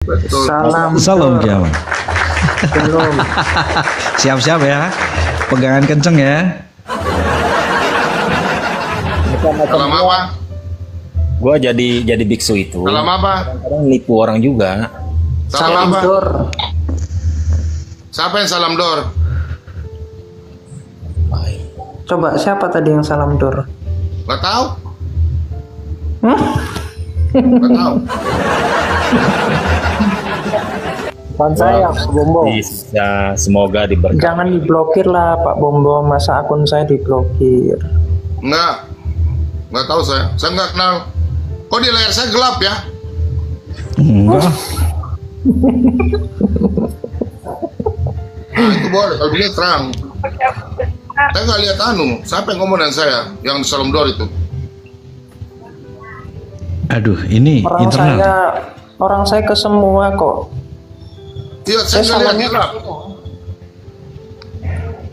Betul. Salam Salam Dor. kiamat. Belum. Siap-siap ya. Pegangan kenceng ya. Salam apa? Gua jadi biksu itu. Salam apa? Kadang nipu orang juga. Salam apa? Dor. Siapa yang salam Dor? Coba siapa tadi yang salam Dor? Gak tahu. Hah? Gak tahu. Bukan saya, Bombo. Bisa, semoga diberkati. Jangan diblokir lah Pak Bombo, masa akun saya diblokir? Enggak. Nggak tahu saya. Saya nggak kenal. Kok di layar saya gelap ya? Enggak. Nah, itu boleh. Kalau begini terang. Saya nggak lihat anu. Siapa yang ngomong dengan saya? Yang di Salam Dor itu. Aduh, ini internal. Orang saya ke semua kok. Iya, saya nggak lihat salahnya gelap.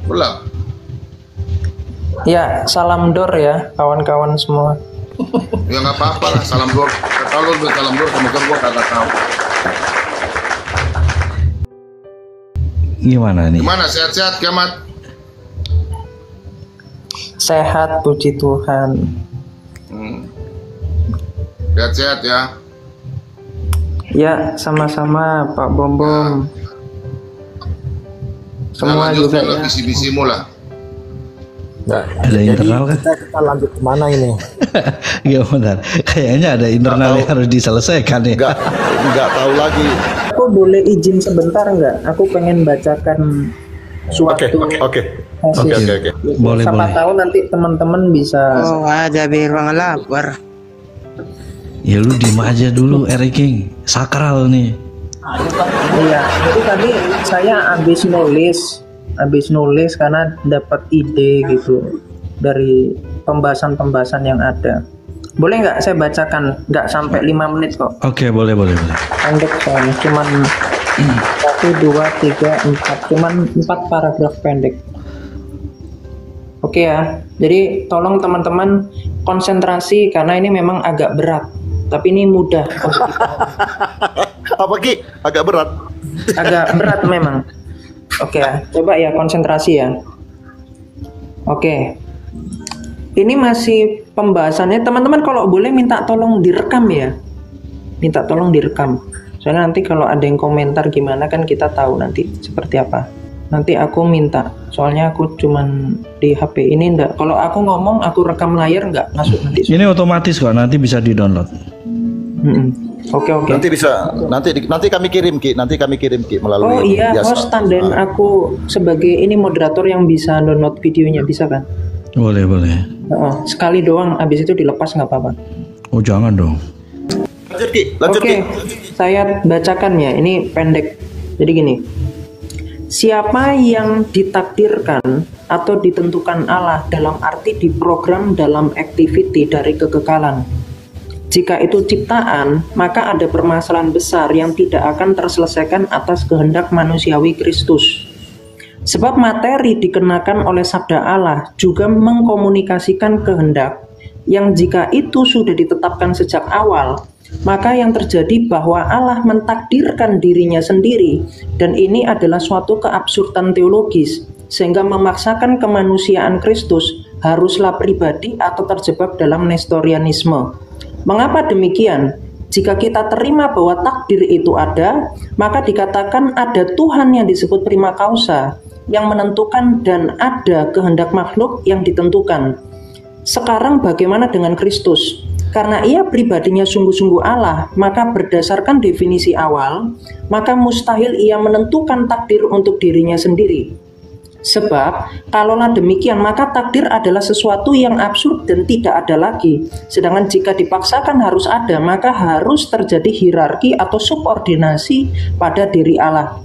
Gelap. Ya, salam Dor ya kawan-kawan semua. Ya nggak apa-apa lah. Salam Dor. Kalau lu Salam Dor, kemudian gua kagak tahu. Gimana nih? Gimana? Sehat-sehat kiamat? Sehat, puji Tuhan. Sehat-sehat ya. Ya, sama-sama Pak Bombom. Semua juga ya. Visi-visimu lah. Nah, Ada jadi internal kan? kita lanjut kemana ini? Gimana? Kayaknya ada internal yang harus diselesaikan ya. Nggak tahu lagi. Aku boleh izin sebentar nggak? Aku pengen bacakan suatu Oke. hasil. Boleh, Siapa boleh. tahu nanti teman-teman bisa. Oh, ada bilang lapar. Ya lu diem aja dulu, Eric King. Sakral nih. Iya, jadi tadi saya habis nulis karena dapat ide gitu dari pembahasan-pembahasan yang ada. Boleh nggak saya bacakan? Nggak sampai 5 menit kok. Oke, boleh. Pendek soalnya, cuman 1, 2, 3, 4, cuman 4 paragraf pendek. Oke ya, jadi tolong teman-teman konsentrasi karena ini memang agak berat, tapi ini mudah. Apa Ki? Agak berat. Agak berat memang. Oke ya, coba ya konsentrasi ya. Oke. Ini masih pembahasannya, teman-teman kalau boleh minta tolong direkam ya. Minta tolong direkam. Soalnya nanti kalau ada yang komentar gimana kan kita tahu nanti seperti apa. Nanti aku minta, soalnya aku cuman di HP ini enggak. Kalau aku ngomong, aku rekam layar enggak masuk nanti. Ini otomatis kok, nanti bisa di-download. Oke. Nanti bisa. Nanti kami kirim Ki. Melalui. Oh iya, biasa. host dan aku sebagai ini moderator yang bisa download videonya, bisa kan? Boleh. Sekali doang, habis itu dilepas nggak apa-apa. Oh jangan dong. Lanjut Oke, Ki. saya bacakan ya. Ini pendek. Jadi gini. Siapa yang ditakdirkan atau ditentukan Allah dalam arti diprogram dalam activity dari kekekalan. Jika itu ciptaan, maka ada permasalahan besar yang tidak akan terselesaikan atas kehendak manusiawi Kristus. Sebab materi dikenakan oleh sabda Allah juga mengkomunikasikan kehendak yang jika itu sudah ditetapkan sejak awal, maka yang terjadi bahwa Allah mentakdirkan dirinya sendiri, dan ini adalah suatu keabsurdan teologis, sehingga memaksakan kemanusiaan Kristus haruslah pribadi atau terjebak dalam nestorianisme. Mengapa demikian? Jika kita terima bahwa takdir itu ada, maka dikatakan ada Tuhan yang disebut prima causa, yang menentukan dan ada kehendak makhluk yang ditentukan. Sekarang bagaimana dengan Kristus? Karena ia pribadinya sungguh-sungguh Allah, maka berdasarkan definisi awal, maka mustahil ia menentukan takdir untuk dirinya sendiri. Sebab, kalaulah demikian, maka takdir adalah sesuatu yang absurd dan tidak ada lagi. Sedangkan jika dipaksakan harus ada, maka harus terjadi hierarki atau subordinasi pada diri Allah.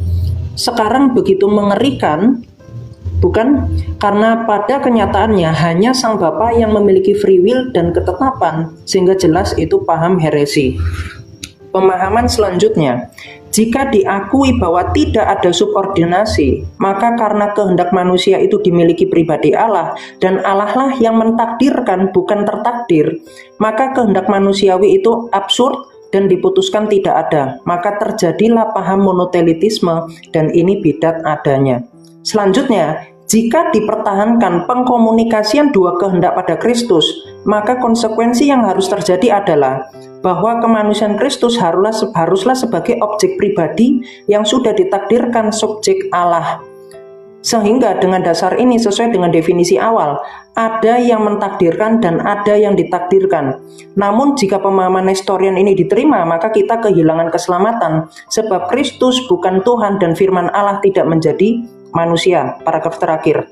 Sekarang begitu mengerikan, bukan? Karena pada kenyataannya hanya Sang Bapa yang memiliki free will dan ketetapan, sehingga jelas itu paham heresi. Pemahaman selanjutnya, jika diakui bahwa tidak ada subordinasi, maka karena kehendak manusia itu dimiliki pribadi Allah, dan Allah lah yang mentakdirkan bukan tertakdir, maka kehendak manusiawi itu absurd dan diputuskan tidak ada, maka terjadilah paham monotelitisme dan ini bidat adanya. Selanjutnya, jika dipertahankan pengkomunikasian dua kehendak pada Kristus, maka konsekuensi yang harus terjadi adalah bahwa kemanusiaan Kristus haruslah sebagai objek pribadi yang sudah ditakdirkan subjek Allah. Sehingga dengan dasar ini sesuai dengan definisi awal, ada yang mentakdirkan dan ada yang ditakdirkan. Namun jika pemahaman Nestorian ini diterima, maka kita kehilangan keselamatan, sebab Kristus bukan Tuhan dan firman Allah tidak menjadi manusia. Paragraf terakhir.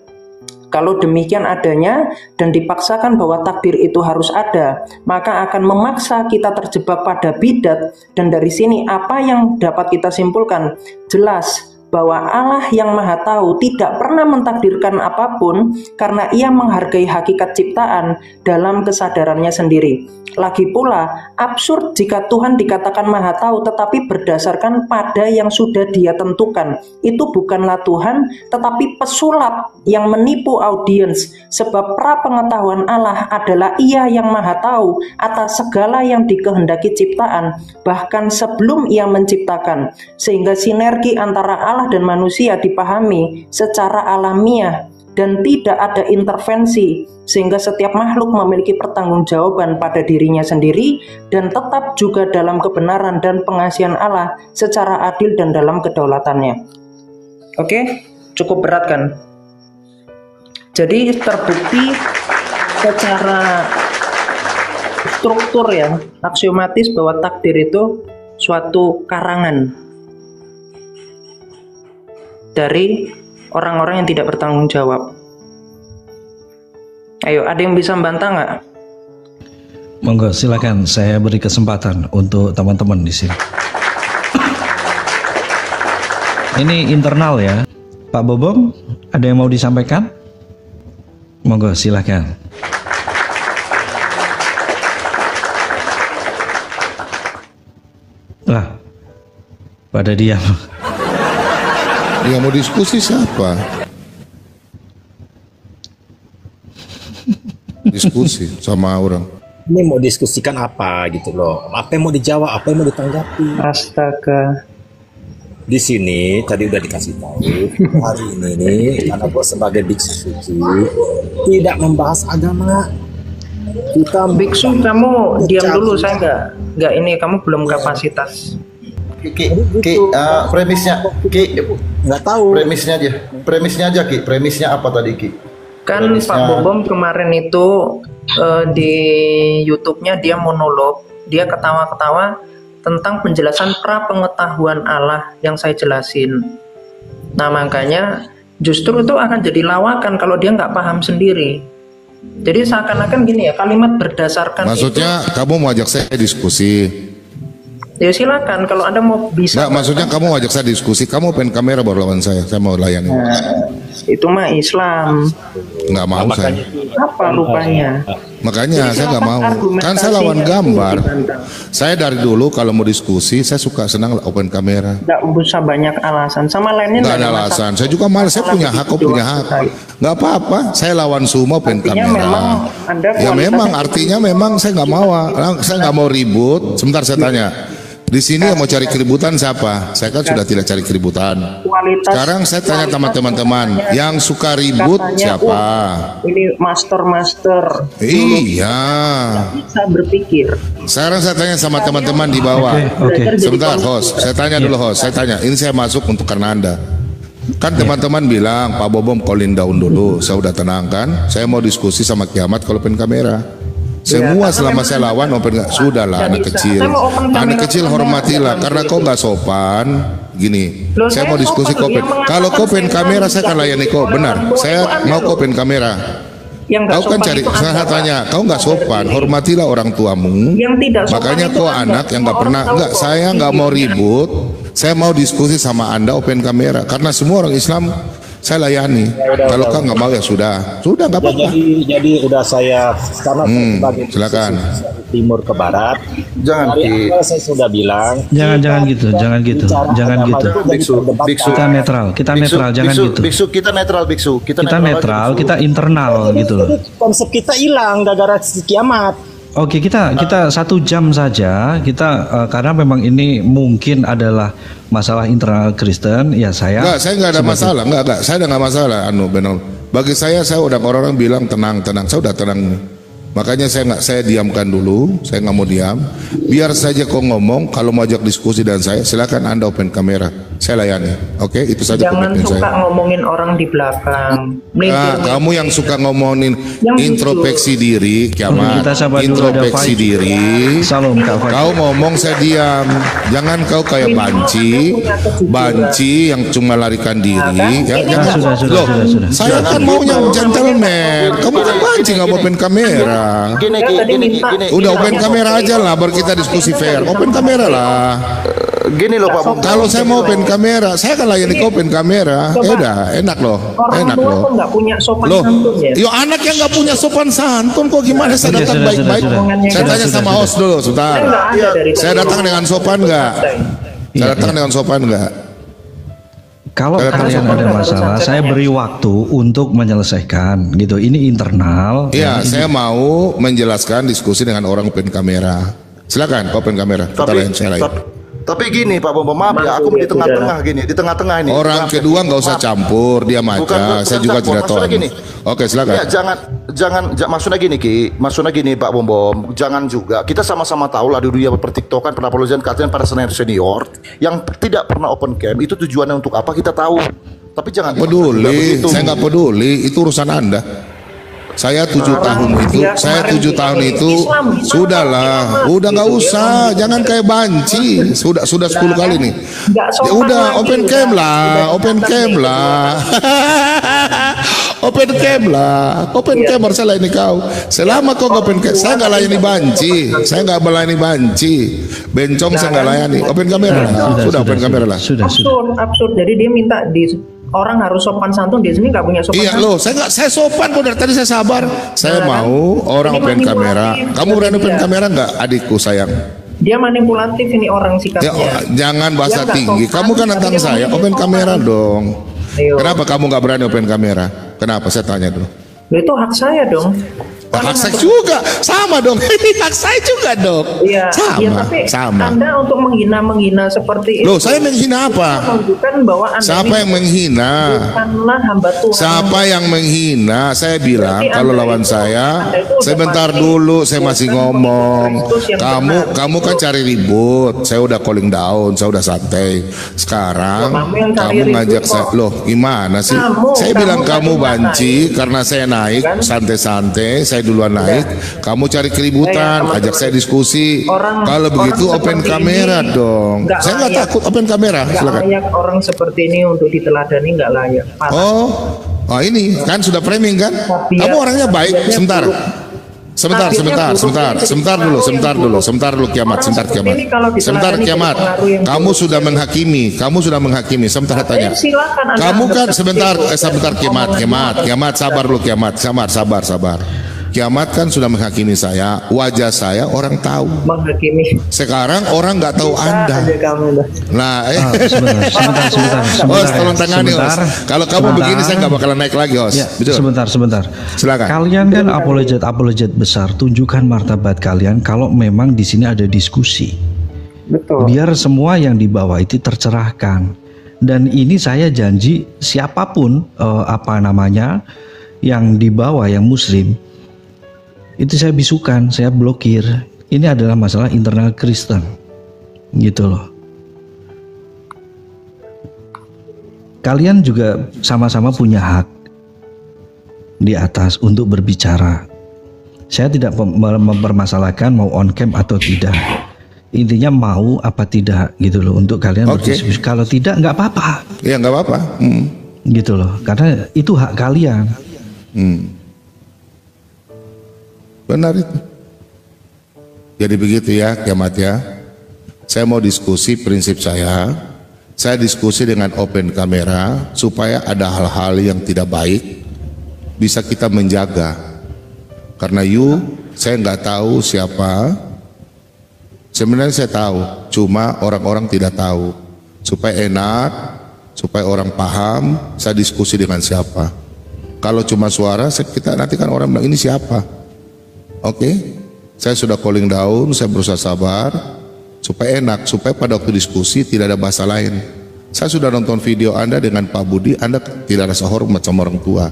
Kalau demikian adanya dan dipaksakan bahwa takdir itu harus ada, maka akan memaksa kita terjebak pada bidat, dan dari sini apa yang dapat kita simpulkan? Jelas bahwa Allah yang Maha Tahu tidak pernah mentakdirkan apapun karena Ia menghargai hakikat ciptaan dalam kesadarannya sendiri. Lagi pula, absurd jika Tuhan dikatakan Maha Tahu tetapi berdasarkan pada yang sudah Dia tentukan. Itu bukanlah Tuhan, tetapi pesulap yang menipu audiens, sebab pra-pengetahuan Allah adalah Ia yang Maha Tahu atas segala yang dikehendaki ciptaan, bahkan sebelum Ia menciptakan, sehingga sinergi antara Allah dan manusia dipahami secara alamiah dan tidak ada intervensi, sehingga setiap makhluk memiliki pertanggungjawaban pada dirinya sendiri dan tetap juga dalam kebenaran dan pengasihan Allah secara adil dan dalam kedaulatannya. Oke, cukup berat kan? Jadi terbukti secara struktur ya, aksiomatis bahwa takdir itu suatu karangan dari orang-orang yang tidak bertanggung jawab. Ayo, ada yang bisa membantah nggak? Monggo, silakan. Saya beri kesempatan untuk teman-teman di sini. Ini internal ya, Pak Bobom. Ada yang mau disampaikan? Monggo, silakan. Lah, pada diam. Yang mau diskusi siapa? Diskusi sama orang. Ini mau diskusikan apa gitu loh? Apa yang mau dijawab? Apa yang mau ditanggapi? Astaga. Di sini tadi udah dikasih tahu hari ini nih, karena gue sebagai biksu suci tidak membahas agama. Kita Biksu, kamu diam dulu, saya nggak ini, kamu belum kapasitas. Premisnya, nggak tahu. Premisnya aja, Ki. Premisnya apa tadi, Ki? Kan Pak Bobom kemarin itu di YouTube-nya dia monolog, dia ketawa-ketawa tentang penjelasan pra-pengetahuan Allah yang saya jelasin. Nah makanya justru itu akan jadi lawakan kalau dia nggak paham sendiri. Jadi seakan-akan gini ya, kalimat berdasarkan Maksudnya itu, kamu mau ajak saya diskusi? ya silakan kalau Anda mau bisa. Nggak, maksudnya kamu mau ajak saya diskusi, kamu open kamera baru lawan saya mau layani. Itu mah Islam. Nggak mau saya. Apa rupanya? Makanya saya nggak mau. Kan saya lawan gambar. Saya dari dulu kalau mau diskusi, saya suka senang open kamera. Nggak usah banyak alasan. Sama lainnya Nggak ada alasan. Saya juga malas. Saya punya hak, kok punya hak. Nggak apa-apa. Saya lawan semua open Artinya kamera. memang Anda Ya memang artinya memang saya nggak mau ribut. Sebentar saya tanya. Di sini yang mau cari keributan siapa? Saya kan sudah tidak cari keributan. Sekarang saya tanya sama teman-teman, yang suka ribut siapa? Ini master. Iya. Bisa berpikir. Sekarang saya tanya sama teman-teman di bawah. Oke. Sebentar, host. Saya tanya dulu, host. Saya tanya. Ini saya masuk untuk karena Anda. Kan teman-teman bilang, Pak Bobom calling down dulu. Saya udah tenang kan. Saya mau diskusi sama Kiamat kalau open kamera. Semua selama saya lawan open, sudahlah anak kecil. Anak kecil hormatilah karena kau nggak sopan. Gini, saya mau diskusi kopen. Kalau kopen kamera saya akan layani kau. Benar, saya mau kopen kamera. Kau kan cari, saya tanya, kau nggak sopan, hormatilah orang tuamu. Makanya kau anak yang nggak pernah, nggak, saya nggak mau ribut. Saya mau diskusi sama Anda open kamera karena semua orang Islam saya layani. Kalau kau nggak mau ya sudah nggak apa-apa. Jadi udah saya karena sebagai silakan. Timur ke barat. Jangan, Ki. Saya sudah bilang. Jangan gitu. Kita netral, jangan gitu. Biksu, kita netral, Biksu. Kita netral, kita internal gitu loh. Konsep kita hilang gara-gara Kiamat. Oke, kita 1 jam saja. Kita karena memang ini mungkin adalah masalah internal Kristen. Ya saya. Enggak, saya nggak ada masalah. Enggak. Saya nggak masalah. Benar. Bagi saya udah orang bilang tenang. Saya udah tenang. Makanya saya diamkan dulu. Saya nggak mau diam. Biar saja kau ngomong. Kalau mau ajak diskusi dan saya, silakan Anda open kamera. Saya layani. Oke, itu saja Jangan komitmen suka saya. ngomongin orang di belakang. Nah, kamu yang suka ngomongin introspeksi diri, kiamat. Kita sabar dulu, Introspeksi ada Fai. diri. Salam Kak Fai. Kau ngomong saya diam. Jangan kau kayak banci yang cuma larikan diri. Ya, jangan. Sudah. Saya kan maunya gentleman. Kamu kan banci nggak mau open kamera. Gini, Ki. Udah open kamera aja lah, baru kita diskusi fair. Open kamera lah. Gini loh Pak Bom. Kalau saya mau open kamera, saya akan layani kau open kamera. Udah, enak loh. Orang Enak tua loh. tuh nggak punya sopan Loh, santun ya. yo anak yang nggak punya sopan santun kok gimana? Saya datang Sudah. baik-baik. Saya tanya Sudah, sama host dulu, sebentar. Saya nggak ada dari Saya tadi. datang dengan sopan nggak? Saya Iya, datang dengan sopan nggak? Kalau Karena kalian sopan ada nggak masalah, harus saya santai. beri waktu untuk menyelesaikan gitu. Ini internal. Iya, saya mau menjelaskan diskusi dengan orang open kamera. Silakan, open kamera. Kita layan, saya layan. Tapi gini Pak Bom, maaf ya, aku di tengah-tengah gini, di tengah-tengah ini. Orang Maaf ya. kedua nggak usah Maaf. campur, diam Bukan aja. Saya juga campur, tidak tahu. maksudnya gini. Oke, silakan. Ya, maksudnya gini Pak Bom, jangan juga kita sama-sama tahu lah di dunia pertiktokan perapologian kalian para senior yang tidak pernah open cam itu tujuannya untuk apa kita tahu. Tapi jangan juga Peduli, begitu. saya nggak peduli. Itu urusan Anda. Saya 7 tahun itu, saya 7 tahun itu, sudahlah, udah nggak usah, jangan kayak banci, sudah 10 kali nih. Ya udah, open cam lah, open cam lah, open cam lah, open cam harus layani kau. Selama kau nggak open cam, saya nggak layani banci, saya nggak melayani banci, bencong saya nggak layani, open kamera lah, sudah open kamera lah. Sudah. Absurd. Jadi dia minta orang harus sopan santun, di sini nggak punya sopan Iya santun. loh, saya sopan kok dari tadi saya sabar. Saya mau orang Ini open kamera. manipulatif. Kamu berani open Iya. kamera nggak, adikku sayang? Dia manipulatif ini orang Ya, sikapnya. jangan bahasa Dia nggak tinggi. sopan, Kamu kan tapi nantang dia saya, mau open sopan. kamera dong. Ayo. Kenapa kamu nggak berani open kamera? Kenapa? Saya tanya dulu. Loh, itu hak saya dong. Hak saya juga, sama dong. Hak saya juga dong. Iya, iya, tapi sama. Anda untuk menghina seperti Loh, itu saya menghina apa? menunjukkan bahwa Anda Siapa ini yang menghina? bukanlah hamba Tuhan. Siapa yang menghina? Saya bilang Berarti kalau Anda lawan itu- saya, Anda itu udah sebentar pasti dulu, saya masih bukan ngomong. Kristus yang benar. Kamu kan cari ribut. Saya udah calling down, saya udah santai. Sekarang Loh, kamu yang cari kamu ribut ngajak kok. saya. Loh, gimana sih? Saya Kamu bilang kamu tadi banci ngatain. karena saya naik Kan? santai-santai, saya duluan naik. Kamu cari keributan, Teman-teman. ajak saya diskusi. Orang- Kalau begitu orang open seperti kamera ini dong. nggak Saya nggak layak. takut open kamera. Nggak Silakan. layak orang seperti ini untuk diteladani, nggak layak. Parah. Oh, ini kan sudah framing kan? Tabiat- Kamu orangnya baik. tabiatnya Sebentar. buruk. Sebentar dulu kiamat, Orang sebentar seperti kiamat. ini kalau diteladani Sebentar jadi kiamat. pengaruh yang Kamu buruk. sudah menghakimi. Sebentar tanya. Silakan Anda Kamu kan anggap sebentar seperti itu. kiamat, sabar dulu kiamat, sabar. Kiamat kan sudah menghakimi saya, wajah saya orang tahu. menghakimi. Sekarang orang nggak tahu Anda. Ada kamu dah. Nah, Sebentar. Host, tolong tangani Sebentar. host. Kalau kamu Sebentar. begini saya nggak bakalan naik lagi host. Ya, Betul. sebentar. Silakan. Kalian kan apologet besar, tunjukkan martabat kalian kalau memang di sini ada diskusi. Betul. Biar semua yang di bawah itu tercerahkan. Dan ini saya janji siapapun yang di bawah yang muslim itu saya bisukan, saya blokir. Ini adalah masalah internal Kristen. Gitu loh. Kalian juga sama-sama punya hak di atas untuk berbicara. Saya tidak mempermasalahkan mau on cam atau tidak. Intinya mau apa tidak gitu loh untuk kalian Oke. berdiskusi. Kalau tidak nggak apa-apa Ya nggak apa-apa. gitu loh. Karena itu hak kalian. Benar itu. Jadi begitu ya kiamat ya. Saya mau diskusi prinsip saya. Saya diskusi dengan open kamera supaya ada hal-hal yang tidak baik bisa kita menjaga. Karena saya nggak tahu siapa. Sebenarnya saya tahu, cuma orang-orang tidak tahu. Supaya enak, supaya orang paham, saya diskusi dengan siapa. Kalau cuma suara, kita nanti kan orang bilang ini siapa. Oke, Saya sudah calling down, saya berusaha sabar supaya enak, supaya pada waktu diskusi tidak ada bahasa lain. Saya sudah nonton video Anda dengan Pak Budi, Anda tidak rasa hormat sama orang tua.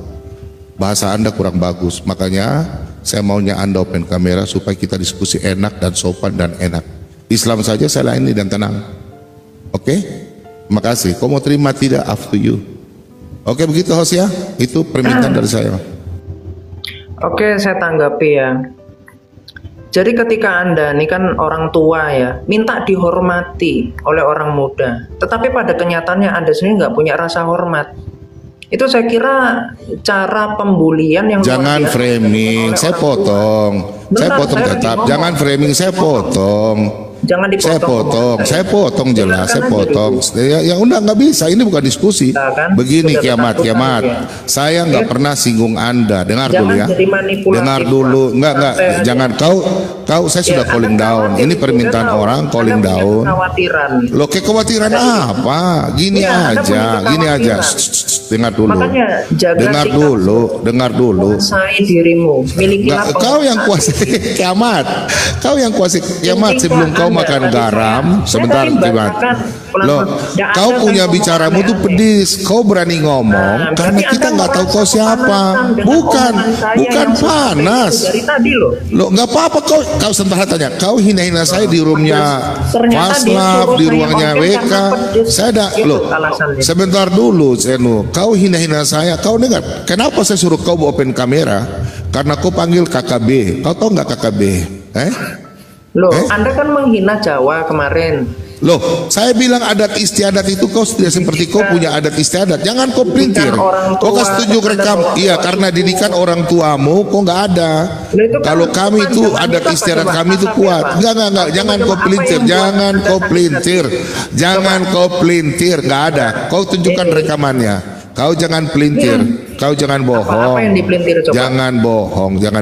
Bahasa Anda kurang bagus, makanya saya maunya Anda open kamera supaya kita diskusi enak dan sopan dan enak. Islam saja saya layani dan tenang. Oke? Terima kasih. Kau mau terima tidak, up to you. Oke, begitu host ya. Itu permintaan dari saya. Oke, saya tanggapi ya. Jadi ketika Anda ini kan orang tua ya, minta dihormati oleh orang muda, tetapi pada kenyataannya Anda sendiri nggak punya rasa hormat. Itu saya kira cara pembulian yang jangan framing, saya potong. Saya potong tetap. Jangan framing, saya potong. Jangan dipotong. Saya potong jelas, saya potong. Ya udah nggak bisa, ini bukan diskusi. Begini kiamat. Saya nggak pernah singgung Anda. Dengar dulu ya. Dengar dulu. Enggak. Jangan saya sudah calling down. Ini permintaan orang calling down. Loh, kekhawatiran apa? Gini aja. Dengar dulu. Dengar dulu. Kuasai dirimu. Kau yang kuasai kiamat. Sebelum kau makan garam, sebentar kiamat. Loh, kau punya bicaramu tuh pedis. Kau berani ngomong karena kita nggak tahu kau siapa. Bukan panas. Loh, nggak apa-apa kau sebentar tanya. Kau hina-hina saya di roomnya Faslab, di ruangnya WK. Saya ada. Loh, sebentar dulu, Zenu. Kau hina-hina saya. Kau dengar? Kenapa saya suruh kau open kamera? Karena kau panggil KKB. Kau tahu nggak KKB? Loh, Anda kan menghina Jawa kemarin. Loh, saya bilang adat istiadat itu kau tidak seperti kau punya adat istiadat. Jangan kau pelintir. Kau kasih tunjuk rekam. Iya, karena didikan orang tuamu kau nggak ada. Kalau kami itu adat istiadat kami itu kuat. Enggak. Jangan kau pelintir. Nggak ada. Kau tunjukkan rekamannya. Kau jangan pelintir. Kau jangan bohong. Apa yang dipelintir coba? Jangan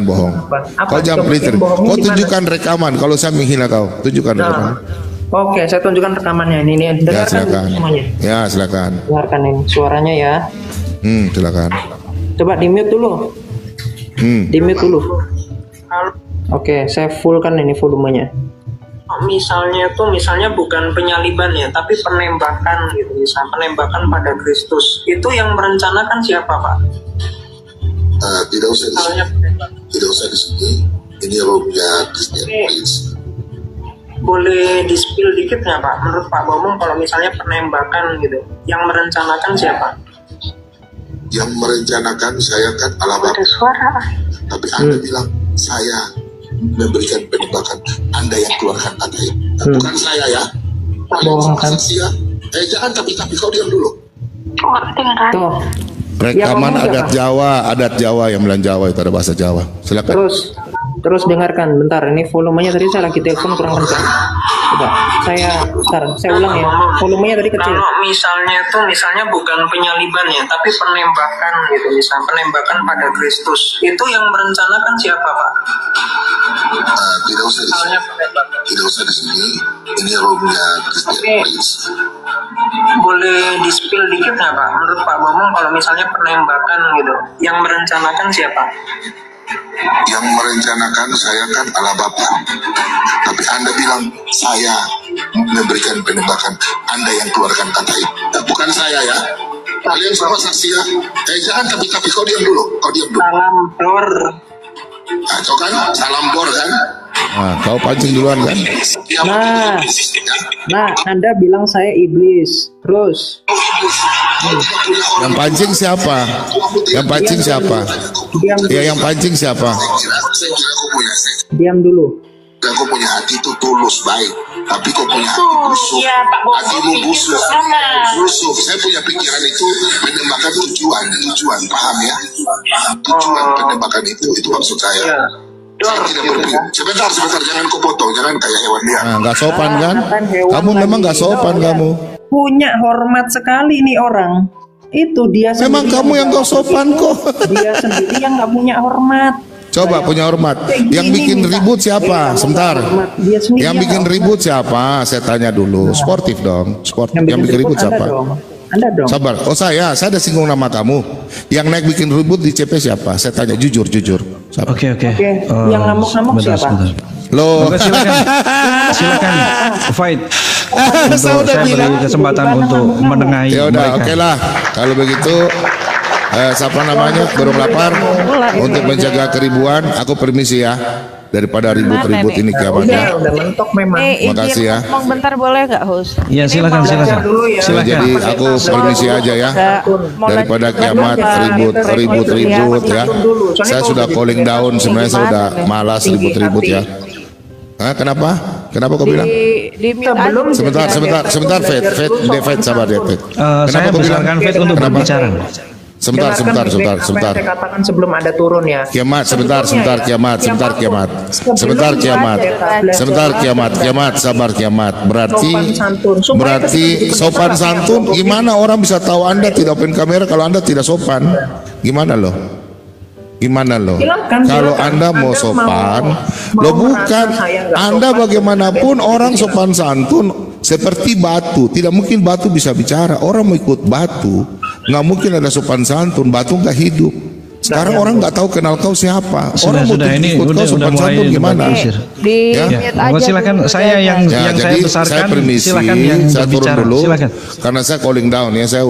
bohong. Kau jangan pelintir. Kau tunjukkan rekaman. Kalau saya menghina kau, tunjukkan rekaman. Oke, saya tunjukkan rekamannya. Ini ya, silakan. Ya, silakan. Dengarkan ini suaranya ya. Silakan. Coba di-mute dulu. Di-mute dulu. Oke, saya fullkan ini volumenya. Misalnya bukan penyaliban ya, tapi penembakan gitu, misalnya penembakan pada Kristus. Itu yang merencanakan siapa, Pak? Tidak usah di sini. Ini roomnya Christian Prince. Boleh di-spill dikit nggak, Pak? Menurut Pak Bomong, kalau misalnya penembakan gitu, yang merencanakan siapa? Yang merencanakan saya kan Allah Bapa. Tapi Anda bilang saya memberikan penembakan, Anda yang keluarkan kata itu. Bukan saya ya. Bohong kan? Jangan tapi kau diam dulu. Tuh. Rekaman adat Jawa yang bilang Jawa itu ada bahasa Jawa. Silakan. Terus dengarkan, bentar, ini volumenya tadi saya lagi telepon kurang kencang. Coba, saya ulang ya, volumenya tadi kecil. Kalau misalnya bukan penyaliban ya, tapi penembakan gitu, misalnya penembakan pada Kristus, itu yang merencanakan siapa, Pak? Tidak usah di sini. Ini roomnya Christian Prince. Boleh di-spill dikit nggak, Pak? Menurut Pak Bomong, kalau misalnya penembakan gitu, yang merencanakan siapa? Yang merencanakan saya kan Allah Bapa. Tapi Anda bilang saya memberikan penembakan, Anda yang keluarkan kata itu. Bukan saya ya. Kalian semua saksi ya. Jangan tapi kau diam dulu. Salam bor. Kau kan salam bor kan? Kau pancing duluan kan? Nah, Anda bilang saya iblis. Terus. Yang pancing siapa? Yang pancing siapa? Diam dulu. Kau punya hati itu tulus baik, tapi kau punya hati busuk. Hatimu busuk. Saya punya pikiran itu menembakkan tujuan, paham ya? Tujuan penembakan itu maksud saya. Saya tidak berpikir. Sebentar, jangan kau potong, jangan kayak hewan liar. Nggak sopan kan? Kamu memang nggak sopan kamu. Punya hormat sekali nih orang. Itu dia. Memang kamu yang nggak sopan kok. Dia sendiri yang nggak punya hormat. Coba punya hormat. Yang bikin ribut siapa? Sebentar. Yang bikin ribut siapa? Saya tanya dulu. Sportif dong. Yang bikin ribut siapa? Anda dong. Sabar. Oh saya ada singgung nama kamu. Yang naik bikin ribut di CP siapa? Saya tanya jujur. Oke. Yang ngamuk-ngamuk siapa? Sebentar. Loh. Maka silakan fight. Saya Untuk udah saya bilang. beri kesempatan untuk menengahi Ya udah, mereka. oke lah. Kalau begitu, siapa namanya burung lapar untuk menjaga keribuan. Aku permisi ya. Daripada ribut-ribut ini kiamatnya. Udah mentok memang. Makasih ya. Ngomong bentar boleh nggak, host? Ya silakan. dulu ya. Silakan. Jadi aku permisi aja ya. Daripada kiamat ribut ya. Saya sudah calling down. Sebenarnya saya sudah malas ribut-ribut ya. Kenapa? Kenapa kau bilang? Di mute aja. Sebentar, Fed, sabar ya, Fed. Saya kau bilang? besarkan Fit untuk Kenapa? berbicara. Sebentar. Apa yang saya katakan sebelum ada turun ya. Kiamat, sebentar, kiamat. Sabar kiamat. Berarti sopan santun. Gimana orang bisa tahu Anda tidak open kamera kalau Anda tidak sopan? Gimana loh? Silakan, Kalau silakan. Anda mau Anda sopan, mau lo bukan merasa saya nggak Anda sopan, bagaimanapun orang sopan santun seperti batu. Tidak mungkin batu bisa bicara. Orang mau ikut batu, nggak mungkin ada sopan santun. Batu nggak hidup. Sekarang orang nggak tahu kenal kau siapa. Orang mau Ini ikut kau udah sopan mulai santun gimana? diusir. Di Ya. mute Ya, aja. silakan. dulu, Saya yang jangan. Ya, saya jadi besarkan. saya permisi, Silakan yang saya turun berbicara. dulu. Silakan. Karena saya calling down ya, saya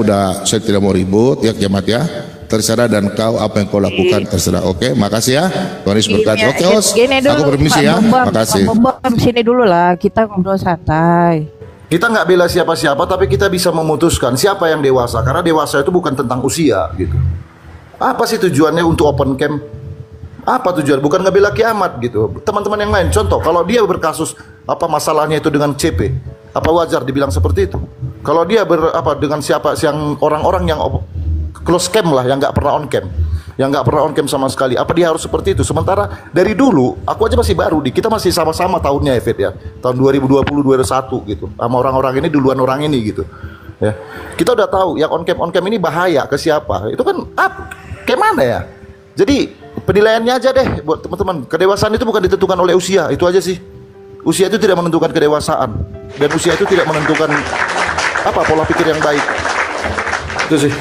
tidak mau ribut ya kiamat ya. Terserah dan kau apa yang kau lakukan terserah. Oke, makasih ya. Tuhan Yesus berkati. Oke, Os. Gini dulu, Aku permisi ya. Pak Makasih. Bambang, sini dulu lah. Kita ngobrol santai. Kita nggak bela siapa-siapa, tapi kita bisa memutuskan siapa yang dewasa. Karena dewasa itu bukan tentang usia gitu. Apa sih tujuannya untuk open camp? Apa tujuan? Bukan ngebela kiamat gitu. Teman-teman yang lain, contoh, kalau dia berkasus apa masalahnya itu dengan CP, apa wajar dibilang seperti itu? Kalau dia dengan siapa yang orang-orang yang close camp lah, yang nggak pernah on camp, sama sekali, apa dia harus seperti itu? Sementara dari dulu, aku aja masih baru, kita masih sama-sama tahunnya ya, tahun 2020-2021 gitu, sama orang-orang ini duluan orang ini gitu. Ya, kita udah tahu yang on camp ini bahaya ke siapa? Itu kan kayak mana ya? Jadi penilaiannya aja deh buat teman-teman. Kedewasaan itu bukan ditentukan oleh usia, itu aja sih. Usia itu tidak menentukan kedewasaan, dan usia itu tidak menentukan pola pikir yang baik. Itu sih.